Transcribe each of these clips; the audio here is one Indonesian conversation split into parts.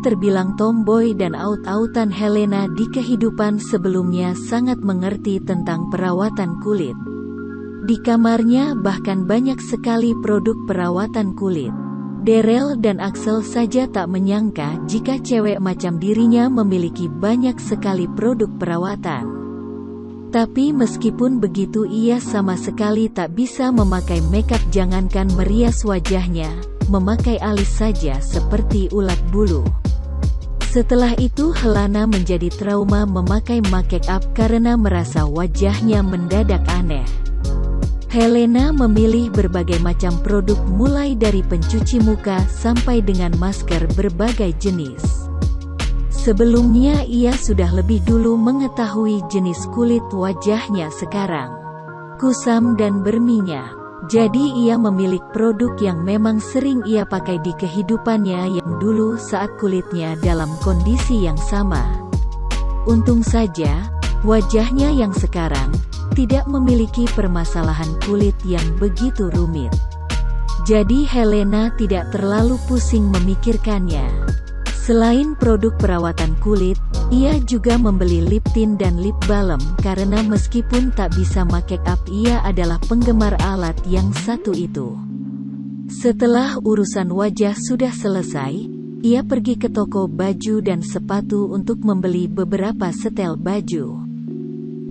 terbilang tomboy dan aut-autan, Helena di kehidupan sebelumnya sangat mengerti tentang perawatan kulit. Di kamarnya bahkan banyak sekali produk perawatan kulit. Daryl dan Axel saja tak menyangka jika cewek macam dirinya memiliki banyak sekali produk perawatan. Tapi meskipun begitu, ia sama sekali tak bisa memakai makeup, jangankan merias wajahnya, memakai alis saja seperti ulat bulu. Setelah itu Helena menjadi trauma memakai make-up karena merasa wajahnya mendadak aneh. Helena memilih berbagai macam produk mulai dari pencuci muka sampai dengan masker berbagai jenis. Sebelumnya ia sudah lebih dulu mengetahui jenis kulit wajahnya sekarang kusam dan berminyak. Jadi ia memilih produk yang memang sering ia pakai di kehidupannya yang dulu saat kulitnya dalam kondisi yang sama. Untung saja, wajahnya yang sekarang tidak memiliki permasalahan kulit yang begitu rumit. Jadi Helena tidak terlalu pusing memikirkannya. Selain produk perawatan kulit, ia juga membeli lip tint dan lip balm karena meskipun tak bisa make up, ia adalah penggemar alat yang satu itu. Setelah urusan wajah sudah selesai, ia pergi ke toko baju dan sepatu untuk membeli beberapa setel baju.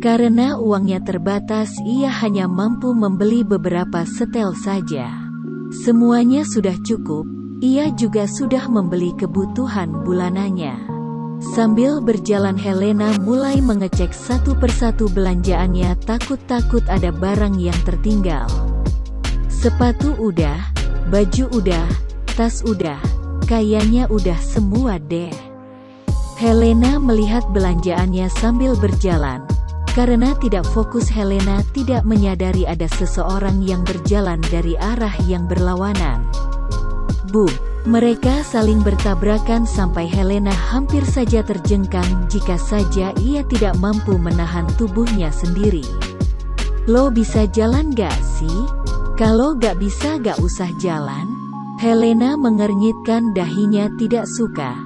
Karena uangnya terbatas, ia hanya mampu membeli beberapa setel saja. Semuanya sudah cukup, ia juga sudah membeli kebutuhan bulanannya. Sambil berjalan Helena mulai mengecek satu persatu belanjaannya, takut-takut ada barang yang tertinggal. Sepatu udah, baju udah, tas udah, kayaknya udah semua deh. Helena melihat belanjaannya sambil berjalan. Karena tidak fokus, Helena tidak menyadari ada seseorang yang berjalan dari arah yang berlawanan. Mereka saling bertabrakan sampai Helena hampir saja terjengkang jika saja ia tidak mampu menahan tubuhnya sendiri. Lo bisa jalan gak sih? Kalau gak bisa gak usah jalan. Helena mengernyitkan dahinya, tidak suka.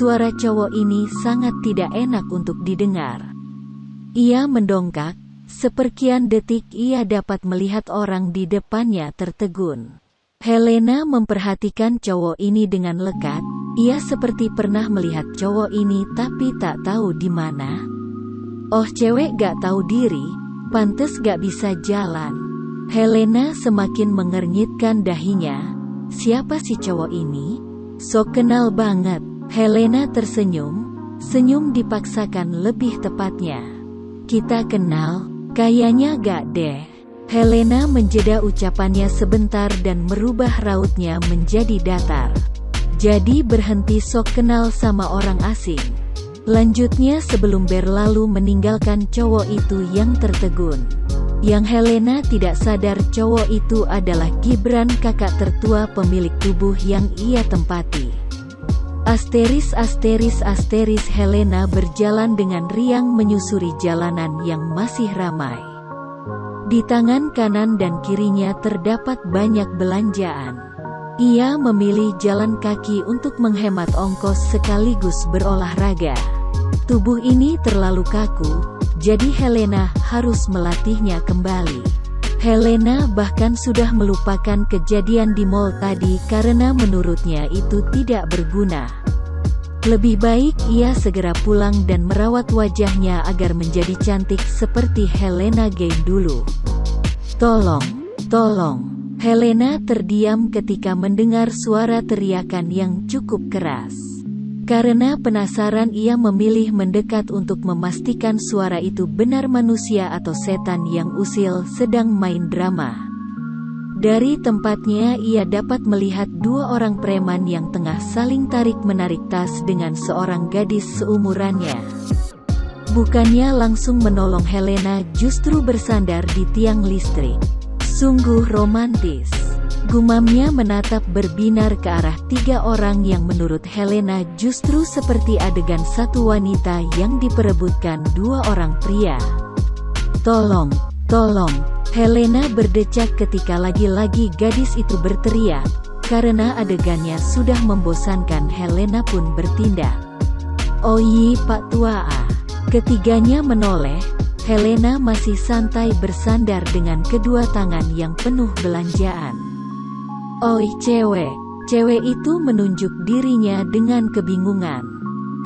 Suara cowok ini sangat tidak enak untuk didengar. Ia mendongak, seperkian detik ia dapat melihat orang di depannya tertegun. Helena memperhatikan cowok ini dengan lekat, ia seperti pernah melihat cowok ini tapi tak tahu di mana. Oh, cewek gak tahu diri, pantes gak bisa jalan. Helena semakin mengernyitkan dahinya. Siapa si cowok ini? Sok kenal banget. Helena tersenyum, senyum dipaksakan lebih tepatnya. Kita kenal? Kayaknya gak deh. Helena menjeda ucapannya sebentar dan merubah rautnya menjadi datar. Jadi berhenti sok kenal sama orang asing. Lanjutnya sebelum berlalu meninggalkan cowok itu yang tertegun. Yang Helena tidak sadar cowok itu adalah Gibran, kakak tertua pemilik tubuh yang ia tempati. Asteris asteris asteris. Helena berjalan dengan riang menyusuri jalanan yang masih ramai. Di tangan kanan dan kirinya terdapat banyak belanjaan. Ia memilih jalan kaki untuk menghemat ongkos sekaligus berolahraga. Tubuh ini terlalu kaku, jadi Helena harus melatihnya kembali. Helena bahkan sudah melupakan kejadian di mall tadi karena menurutnya itu tidak berguna. Lebih baik ia segera pulang dan merawat wajahnya agar menjadi cantik seperti Helena Gay dulu. Tolong. Helena terdiam ketika mendengar suara teriakan yang cukup keras. Karena penasaran, ia memilih mendekat untuk memastikan suara itu benar manusia atau setan yang usil sedang main drama. Dari tempatnya ia dapat melihat dua orang preman yang tengah saling tarik-menarik tas dengan seorang gadis seumurannya. Bukannya langsung menolong Helena, justru bersandar di tiang listrik. Sungguh romantis. Gumamnya menatap berbinar ke arah tiga orang yang menurut Helena justru seperti adegan satu wanita yang diperebutkan dua orang pria. Tolong. Helena berdecak ketika lagi-lagi gadis itu berteriak. Karena adegannya sudah membosankan, Helena pun bertindak. "Oi Pak Tua ah." Ketiganya menoleh. Helena masih santai bersandar dengan kedua tangan yang penuh belanjaan. "Oi cewek." Cewek itu menunjuk dirinya dengan kebingungan.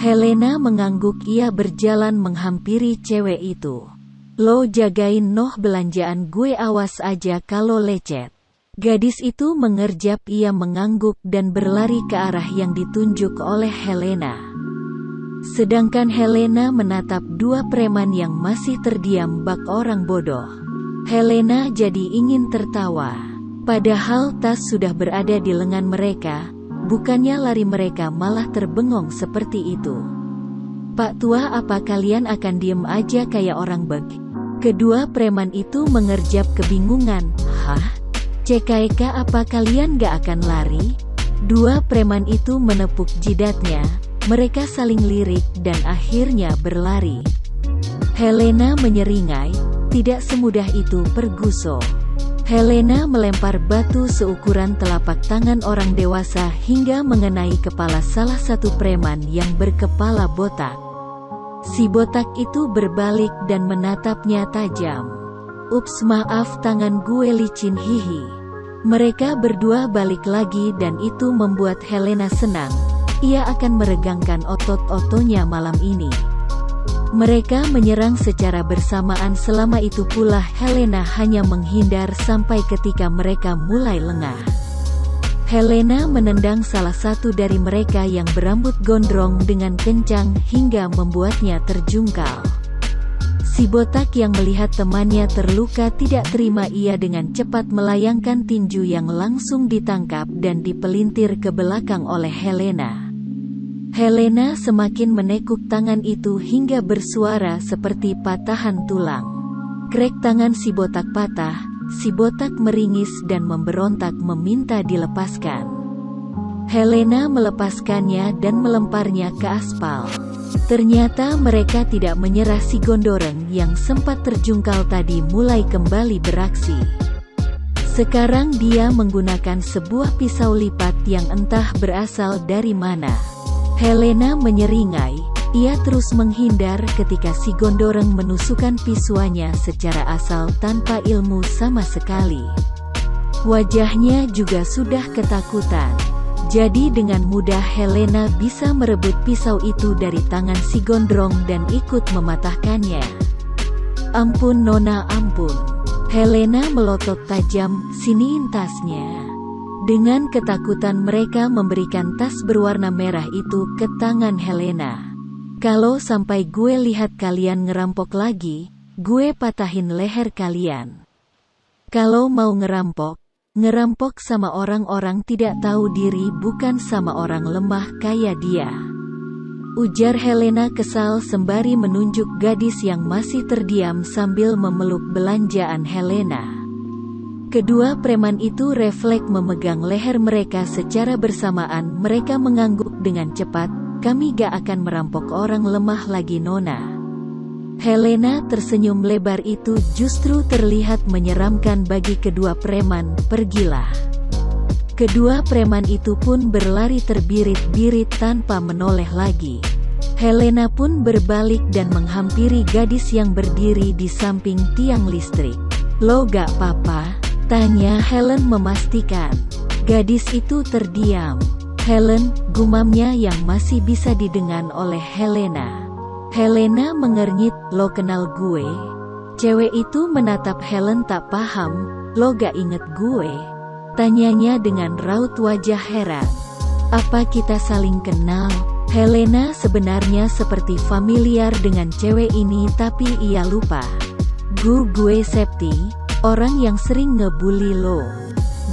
Helena mengangguk. Ia berjalan menghampiri cewek itu. "Lo jagain noh belanjaan gue, awas aja kalau lecet." Gadis itu mengerjap. Ia mengangguk dan berlari ke arah yang ditunjuk oleh Helena. Sedangkan Helena menatap dua preman yang masih terdiam bak orang bodoh. Helena jadi ingin tertawa. Padahal tas sudah berada di lengan mereka. Bukannya lari, mereka malah terbengong seperti itu. "Pak Tua, apa kalian akan diem aja kayak orang beg?" Kedua preman itu mengerjap kebingungan. "Hah? CKK, apa kalian gak akan lari?" Dua preman itu menepuk jidatnya. Mereka saling lirik dan akhirnya berlari. Helena menyeringai, "Tidak semudah itu Perguso." Helena melempar batu seukuran telapak tangan orang dewasa hingga mengenai kepala salah satu preman yang berkepala botak. Si botak itu berbalik dan menatapnya tajam. "Ups, maaf, tangan gue licin, hihi." Mereka berdua balik lagi dan itu membuat Helena senang. Ia akan meregangkan otot-ototnya malam ini. Mereka menyerang secara bersamaan. Selama itu pula Helena hanya menghindar sampai ketika mereka mulai lengah. Helena menendang salah satu dari mereka yang berambut gondrong dengan kencang hingga membuatnya terjungkal. Si botak yang melihat temannya terluka tidak terima. Ia dengan cepat melayangkan tinju yang langsung ditangkap dan dipelintir ke belakang oleh Helena. Helena semakin menekuk tangan itu hingga bersuara seperti patahan tulang. Krek, tangan si botak patah. Si botak meringis dan memberontak meminta dilepaskan. Helena melepaskannya dan melemparnya ke aspal. Ternyata mereka tidak menyerah. Si Gondoreng yang sempat terjungkal tadi mulai kembali beraksi. Sekarang dia menggunakan sebuah pisau lipat yang entah berasal dari mana. Helena menyeringai. Ia terus menghindar ketika si Gondoreng menusukkan pisuannya secara asal tanpa ilmu sama sekali. Wajahnya juga sudah ketakutan. Jadi dengan mudah Helena bisa merebut pisau itu dari tangan si Gondrong dan ikut mematahkannya. "Ampun Nona, ampun." Helena melotot tajam. "Siniin tasnya." Dengan ketakutan mereka memberikan tas berwarna merah itu ke tangan Helena. "Kalau sampai gue lihat kalian ngerampok lagi, gue patahin leher kalian. Kalau mau ngerampok sama orang-orang tidak tahu diri, bukan sama orang lemah kayak dia," ujar Helena kesal sembari menunjuk gadis yang masih terdiam sambil memeluk belanjaan Helena. Kedua preman itu refleks memegang leher mereka secara bersamaan. Mereka mengangguk dengan cepat. "Kami gak akan merampok orang lemah lagi Nona." Helena tersenyum lebar. Itu justru terlihat menyeramkan bagi kedua preman. "Pergilah." Kedua preman itu pun berlari terbirit-birit tanpa menoleh lagi. Helena pun berbalik dan menghampiri gadis yang berdiri di samping tiang listrik. "Lo gak apa-apa?" tanya Helen memastikan. Gadis itu terdiam. "Helen," gumamnya yang masih bisa didengar oleh Helena. Helena mengernyit. "Lo kenal gue?" Cewek itu menatap Helen tak paham. "Lo gak inget gue?" tanyanya dengan raut wajah heran. "Apa kita saling kenal?" Helena sebenarnya seperti familiar dengan cewek ini, tapi ia lupa. Gue Septi, orang yang sering ngebully lo."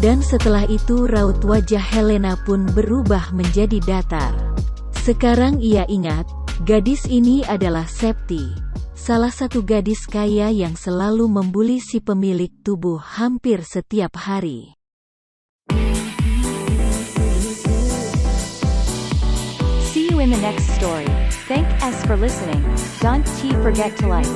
Dan setelah itu raut wajah Helena pun berubah menjadi datar. Sekarang ia ingat, gadis ini adalah Septi, salah satu gadis kaya yang selalu membuli si pemilik tubuh hampir setiap hari. See you in the next story. Thank us for listening. Don't forget to like.